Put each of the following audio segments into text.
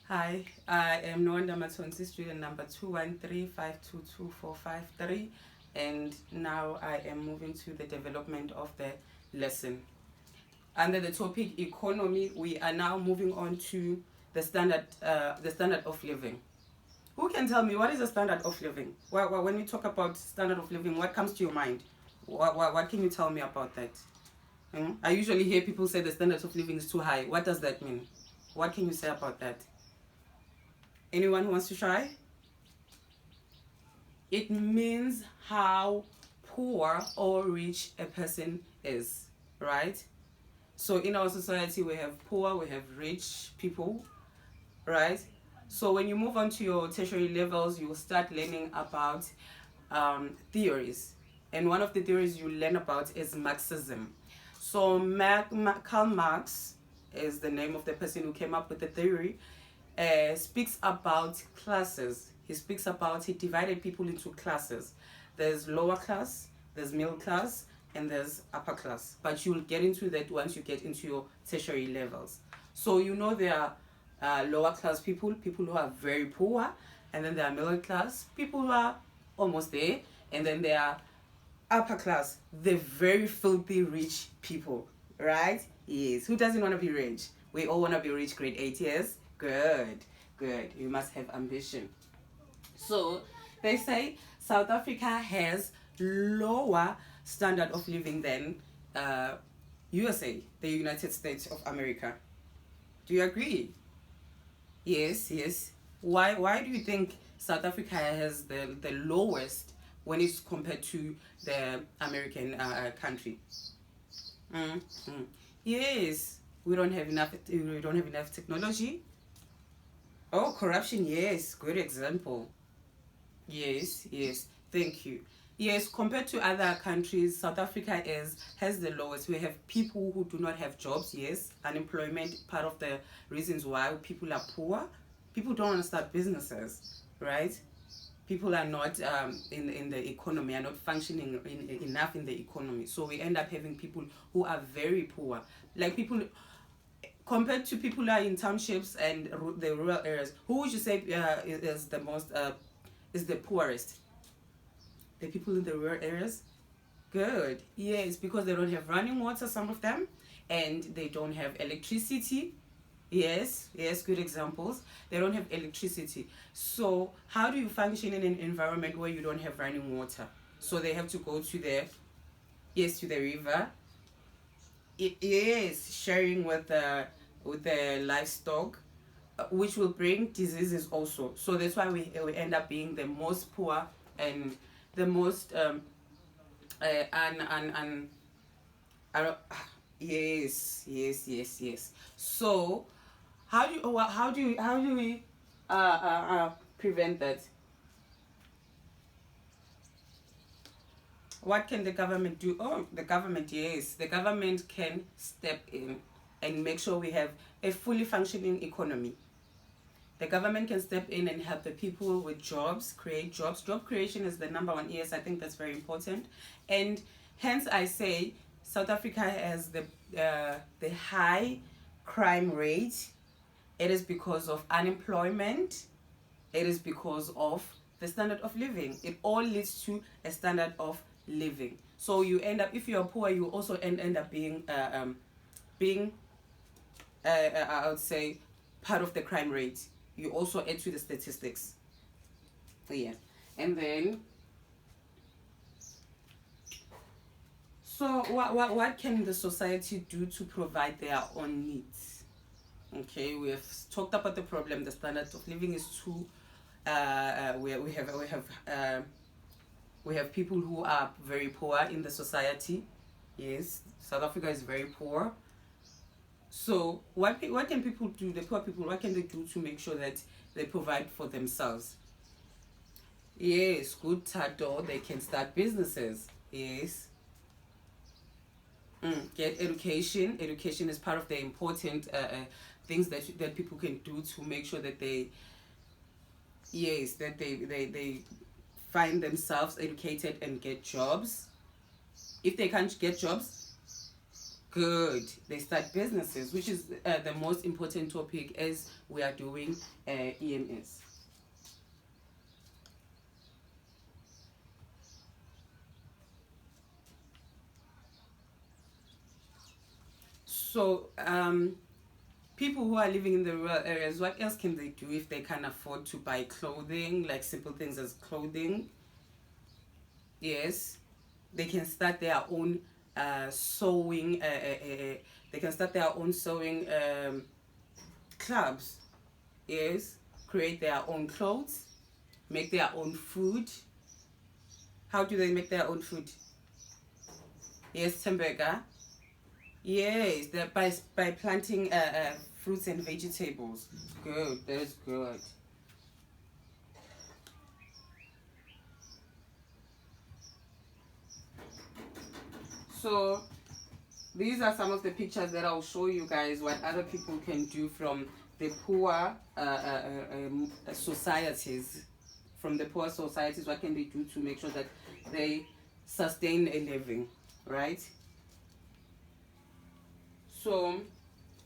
Hi, I am Nwanda Matonsi, student number 213522453, and now I am moving to the development of the lesson. Under the topic economy, we are now moving on to the standard of living. Who can tell me what is the standard of living? When we talk about standard of living, what comes to your mind? What can you tell me about that? I usually hear people say the standard of living is too high. What does that mean? What can you say about that? Anyone who wants to try? It means how poor or rich a person is, right? So in our society, we have poor, we have rich people, right? So when you move on to your tertiary levels, you will start learning about theories. And one of the theories you learn about is Marxism. So Karl Marx is the name of the person who came up with the theory. Speaks about classes. He divided people into classes. There's lower class, there's middle class, and there's upper class. But you'll get into that once you get into your tertiary levels. So there are lower class people who are very poor, and then there are middle class people who are almost there, and then there are upper class, the very filthy rich people, right? Yes. Who doesn't want to be rich? We all want to be rich. Grade 8 years. Good. You must have ambition. So they say South Africa has lower standard of living than USA, the United States of America. Do you agree? Yes. Why do you think South Africa has the lowest when it's compared to the American country? Mm-hmm. Yes, we don't have enough technology. Oh, corruption, yes, good example. Yes, thank you. Yes, compared to other countries, South Africa has the lowest. We have people who do not have jobs. Yes, unemployment, part of the reasons why people are poor. People don't want to start businesses, right? People are not in the economy, are not functioning enough in the economy. So we end up having people who are very poor. Like people, compared to people who are in townships and the rural areas, who would you say is the most is the poorest? The people in the rural areas. Good. Yes, because they don't have running water, some of them, and they don't have electricity. Yes, good examples. They don't have electricity. So how do you function in an environment where you don't have running water? So they have to go to the river. Yes, sharing with the livestock, which will bring diseases also. So that's why we end up being the most poor and the most and I don't, yes. So how do we prevent that? What can the government do? Oh, the government, yes, the government can step in and make sure we have a fully functioning economy. The government can step in and help the people with jobs, create jobs. Job creation is the number one. Yes, I think that's very important. And hence I say South Africa has the high crime rate. It is because of unemployment. It is because of the standard of living. It all leads to a standard of living. So you end up, if you're poor, you also end up being I would say, part of the crime rate. You also add to the statistics. Yeah. And then, so what can the society do to provide their own needs? Okay, we have talked about the problem. The standard of living is too. We have people who are very poor in the society. Yes, South Africa is very poor. So what can people do? The poor people, what can they do to make sure that they provide for themselves? Yes, good title. They can start businesses. Yes. Get education. Education is part of the important things that people can do to make sure that they find themselves educated and get jobs. If they can't get jobs, Good. They start businesses, which is the most important topic as we are doing EMS. So, people who are living in the rural areas, what else can they do if they can't afford to buy clothing, like simple things as clothing? Yes, they can start their own sewing. They can start their own sewing clubs. Yes, create their own clothes, make their own food. How do they make their own food? Yes, Temberga. Yes, by planting fruits and vegetables. Good, that's good. So these are some of the pictures that I'll show you guys what other people can do from the poor societies. From the poor societies, what can they do to make sure that they sustain a living, right? So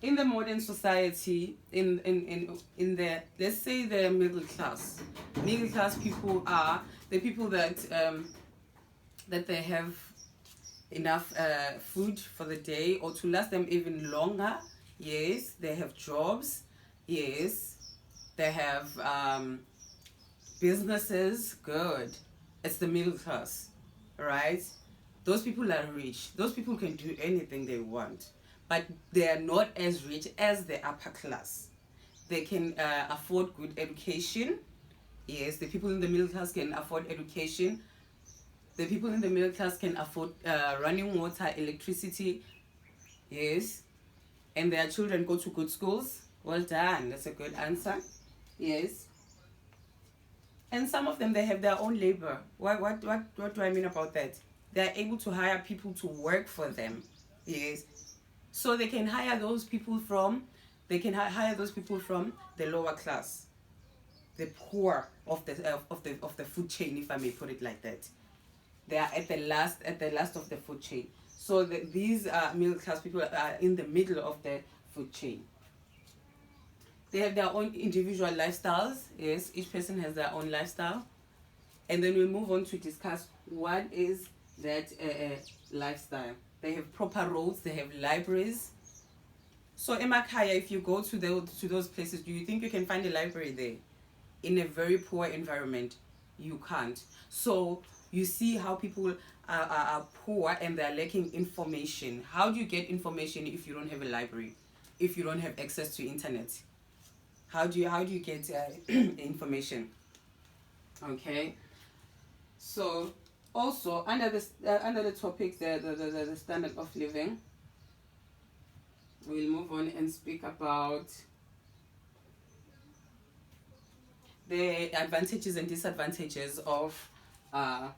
in the modern society, in the, let's say, the middle class people are the people that that they have enough food for the day or to last them even longer. Yes, they have jobs. Yes, they have businesses. Good. It's the middle class, right? Those people are rich. Those people can do anything they want, but they are not as rich as the upper class. They can afford good education. Yes, the people in the middle class can afford education. The people in the middle class can afford running water, electricity. Yes, and their children go to good schools. Well done. That's a good answer. Yes. And some of them, they have their own labor. What do I mean about that? They are able to hire people to work for them. Yes. So they can hire those people from, hire those people from the lower class, the poor of the food chain, if I may put it like that. They are at the last of the food chain. So these middle class people are in the middle of the food chain. They have their own individual lifestyles. Yes, each person has their own lifestyle. And then we move on to discuss what is that lifestyle. They have proper roads, they have libraries. So Emakaya, if you go to those places, do you think you can find a library there? In a very poor environment, you can't. So you see how people are poor and they're lacking information. How do you get information if you don't have a library? If you don't have access to internet? How do you get information? Okay. So also under the topic the standard of living, we'll move on and speak about the advantages and disadvantages of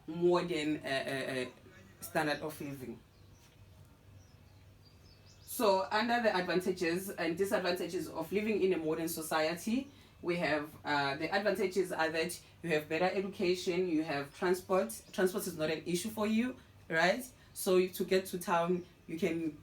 modern standard of living. So under the advantages and disadvantages of living in a modern society, we have the advantages are that you have better education, you have transport. Transport is not an issue for you, right? So to get to town, you can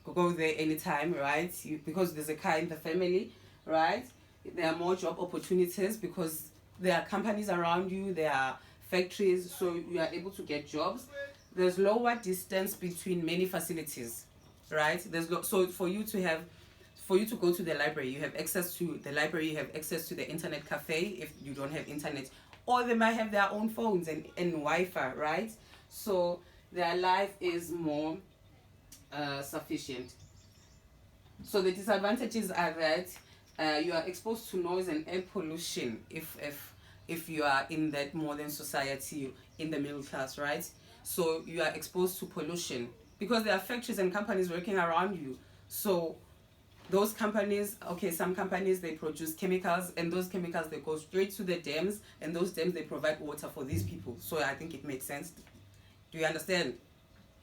go there anytime, right? Because there's a car in the family, right? There are more job opportunities because there are companies around you, there are factories, so you are able to get jobs. There's lower distance between many facilities, right? So for you to go to the library, you have access to the library, you have access to the internet cafe if you don't have internet, or they might have their own phones and Wi-Fi, right? So their life is more sufficient. So the disadvantages are that you are exposed to noise and air pollution if you are in that modern society in the middle class, right? So you are exposed to pollution because there are factories and companies working around you. So those companies, some companies, they produce chemicals, and those chemicals, they go straight to the dams, and those dams, they provide water for these people. So I think it makes sense. Do you understand?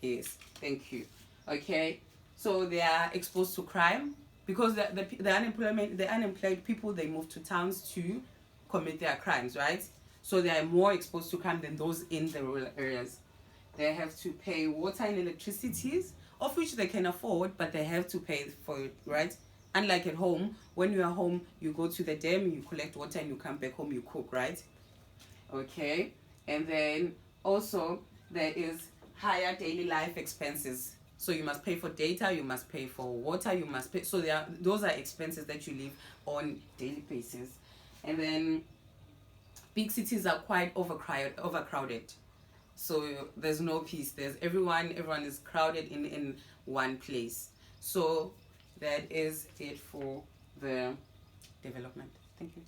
Yes, thank you. Okay, so they are exposed to crime because the unemployed people, they move to towns to commit their crimes, right? So they are more exposed to crime than those in the rural areas. They have to pay water and electricity of which they can afford, but they have to pay for it, right? Unlike at home, when you are home, you go to the dam, you collect water, and you come back home, you cook, right? Okay. And then also there is higher daily life expenses. So you must pay for data, you must pay for water, you must pay. So those are expenses that you live on daily basis. And then big cities are quite overcrowded. So there's no peace. There's everyone is crowded in one place. So that is it for the development. Thank you.